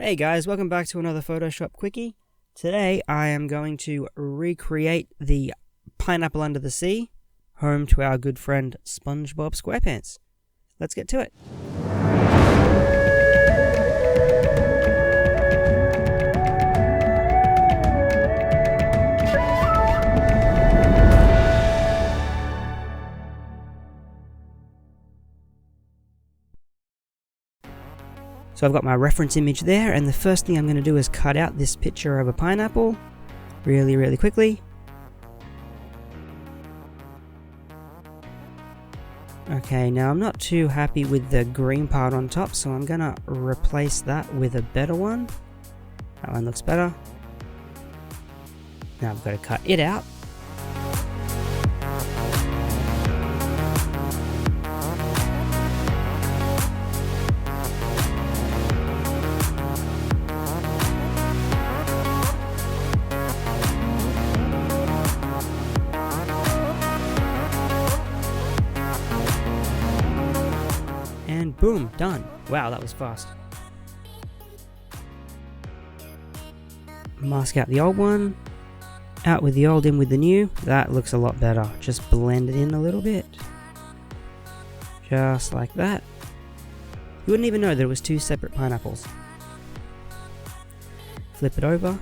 Hey guys, welcome back to another Photoshop Quickie. Today I am going to recreate the pineapple under the sea, home to our good friend SpongeBob SquarePants. Let's get to it. So I've got my reference image there, and the first thing I'm going to do is cut out this picture of a pineapple really quickly. Okay, now I'm not too happy with the green part on top, so I'm going to replace that with a better one. That one looks better. Now I've got to cut it out. And boom, done. Wow, that was fast. Mask out the old one. Out with the old, in with the new. That looks a lot better. Just blend it in a little bit. Just like that. You wouldn't even know that it was two separate pineapples. Flip it over.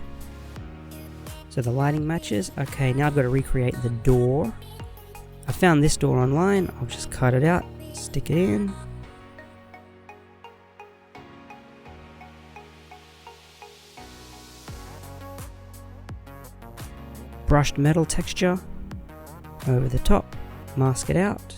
So the lighting matches. Okay, now I've got to recreate the door. I found this door online. I'll just cut it out, stick it in. Brushed metal texture over the top, mask it out.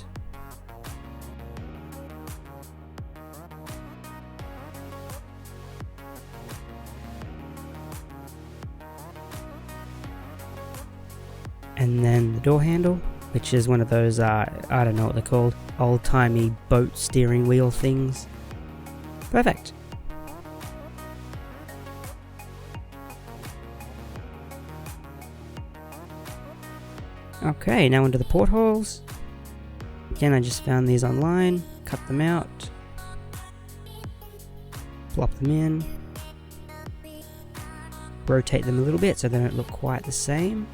And then the door handle, which is one of those, I don't know what they're called, old-timey boat steering wheel things. Perfect. Okay, now into the portholes. Again, I just found these online, cut them out, plop them in, rotate them a little bit so they don't look quite the same.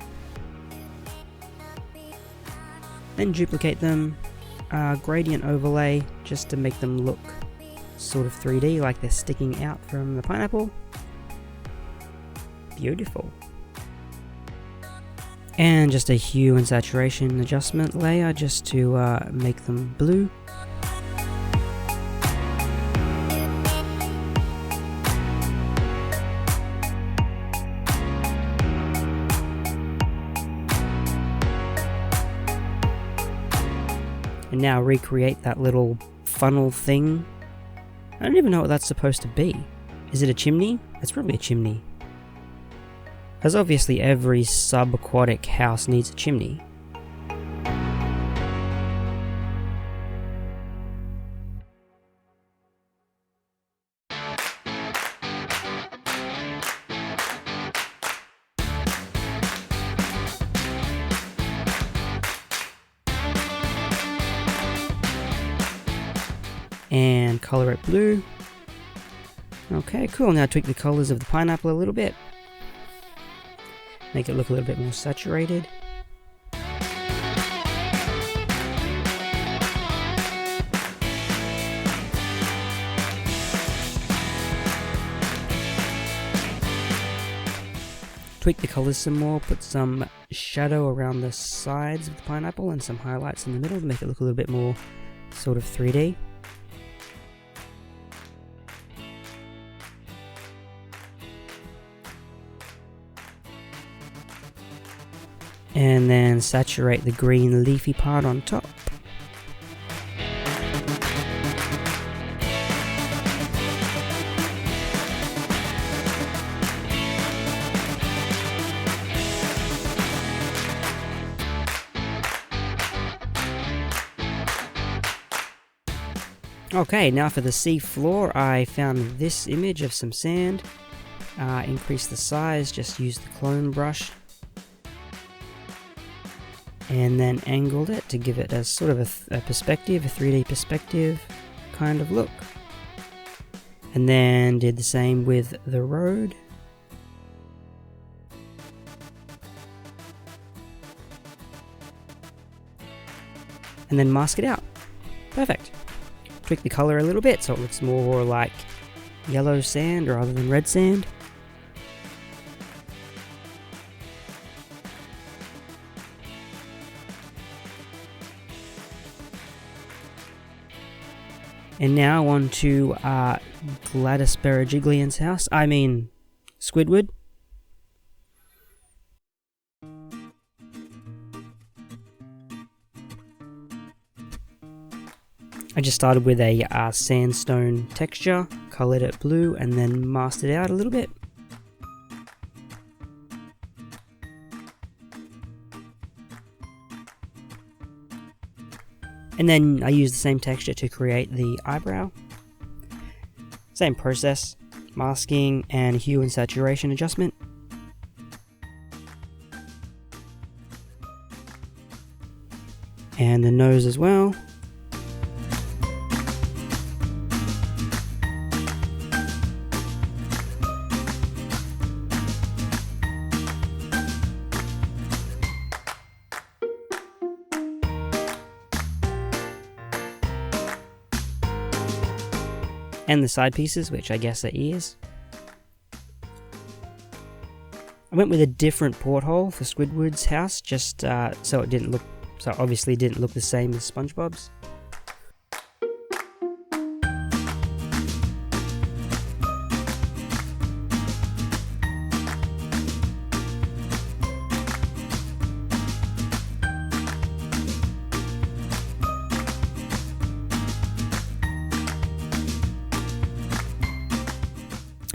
Then duplicate them, gradient overlay just to make them look sort of 3D, like they're sticking out from the pineapple. Beautiful. And just a hue and saturation adjustment layer just to make them blue. And now recreate that little funnel thing. I don't even know what that's supposed to be. Is it a chimney? It's probably a chimney. Because obviously every subaquatic house needs a chimney. And color it blue. Okay, cool. Now tweak the colors of the pineapple a little bit. Make it look a little bit more saturated. Tweak the colors some more, put some shadow around the sides of the pineapple and some highlights in the middle to make it look a little bit more sort of 3D. And then saturate the green leafy part on top. Okay, now for the sea floor, I found this image of some sand. Increase the size, just use the clone brush. And then angled it to give it a sort of a perspective, a 3D perspective kind of look. And then did the same with the road. And then mask it out. Perfect. Tweak the color a little bit so it looks more like yellow sand rather than red sand. And now on to Gladys Berejiklian's house. I mean, Squidward. I just started with a sandstone texture, colored it blue, and then masked it out a little bit. And then I used the same texture to create the eyebrow. Same process, masking and hue and saturation adjustment. And the nose as well. And the side pieces, which I guess are ears. I went with a different porthole for Squidward's house, just so obviously it didn't look the same as SpongeBob's.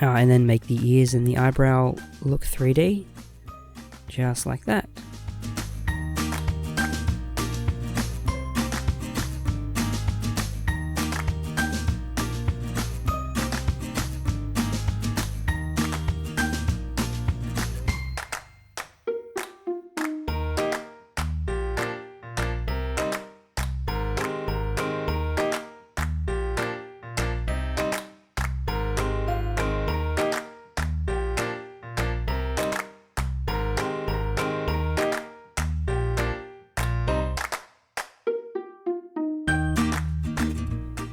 And then make the ears and the eyebrow look 3D, just like that.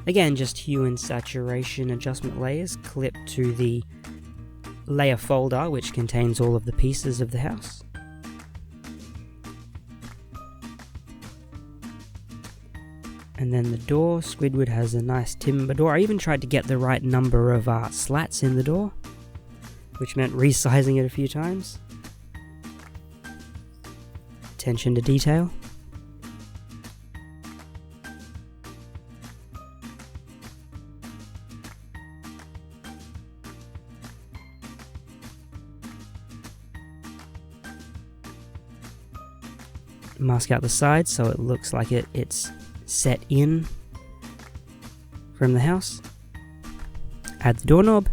Again, just hue and saturation adjustment layers clipped to the layer folder, which contains all of the pieces of the house. And then the door, Squidward has a nice timber door. I even tried to get the right number of slats in the door, which meant resizing it a few times. Attention to detail. Mask out the sides so it looks like it's set in from the house. Add the doorknob.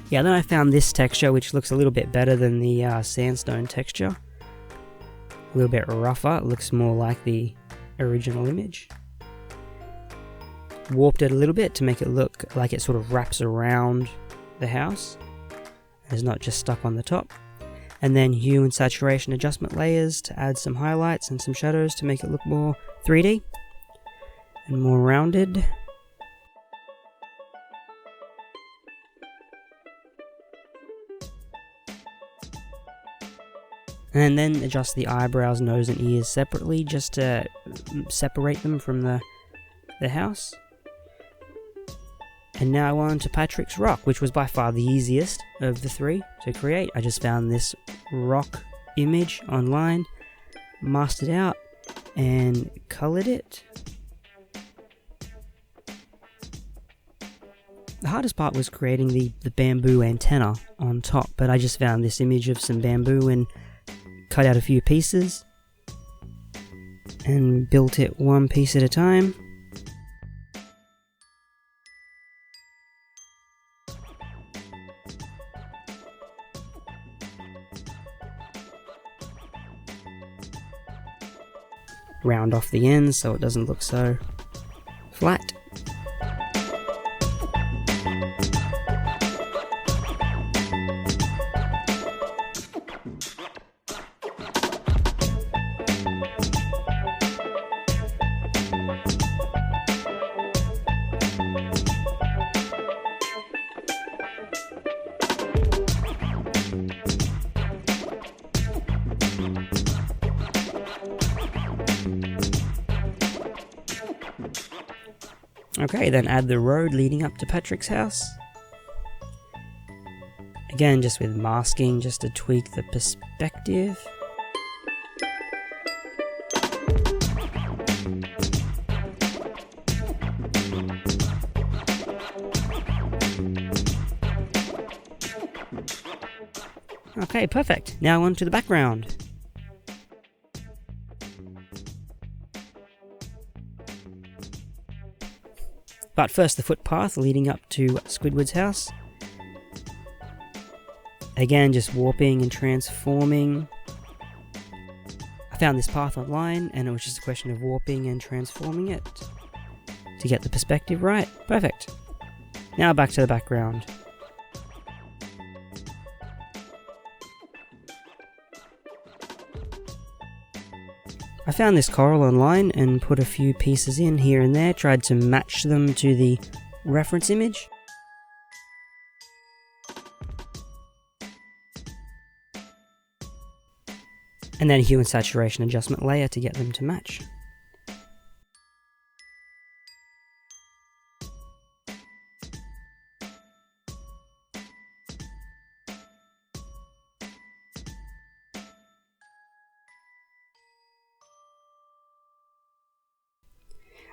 Yeah, then I found this texture which looks a little bit better than the sandstone texture. A little bit rougher, it looks more like the original image. Warped it a little bit to make it look like it sort of wraps around the house. It's not just stuck on the top. And then hue and saturation adjustment layers to add some highlights and some shadows to make it look more 3D and more rounded. And then adjust the eyebrows, nose and ears separately just to separate them from the house. And now on to Patrick's rock, which was by far the easiest of the three to create. I just found this rock image online, masked it out, and colored it. The hardest part was creating the bamboo antenna on top, but I just found this image of some bamboo and cut out a few pieces and built it one piece at a time. round off the ends so it doesn't look so flat. Okay, then add the road leading up to Patrick's house. Again, just with masking, just to tweak the perspective. Okay, perfect. Now on to the background. But first, the footpath leading up to Squidward's house. Again, just warping and transforming. I found this path online, and it was just a question of warping and transforming it to get the perspective right. Perfect. Now back to the background. I found this coral online and put a few pieces in here and there, tried to match them to the reference image. And then hue and saturation adjustment layer to get them to match.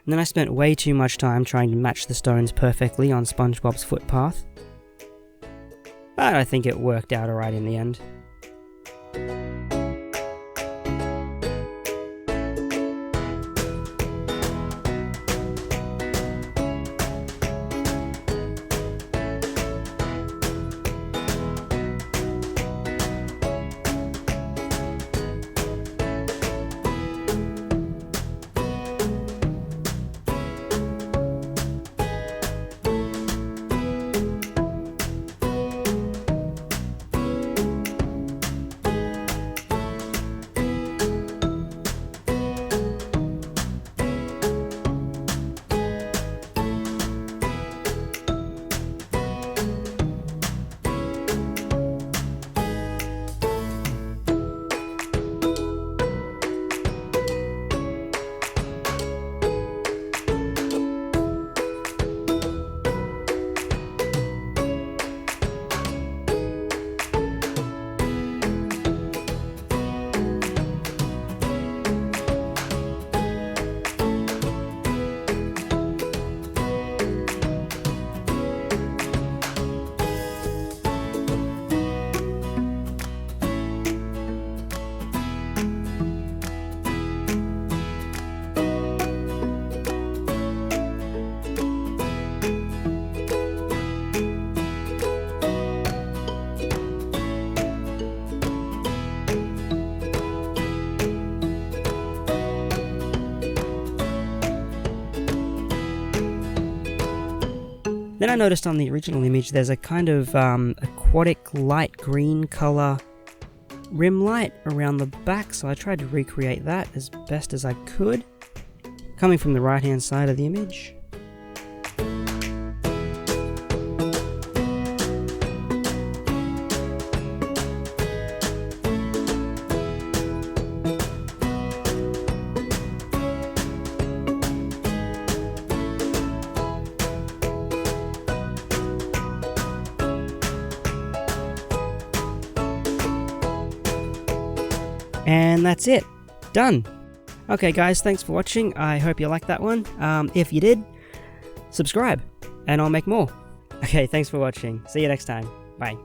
And then I spent way too much time trying to match the stones perfectly on SpongeBob's footpath. But I think it worked out alright in the end. Then I noticed on the original image there's a kind of aquatic light green color rim light around the back, so I tried to recreate that as best as I could, coming from the right hand side of the image. And that's it. Done. Okay guys, thanks for watching. I hope you liked that one. If you did, subscribe and I'll make more. Okay, thanks for watching. See you next time. Bye.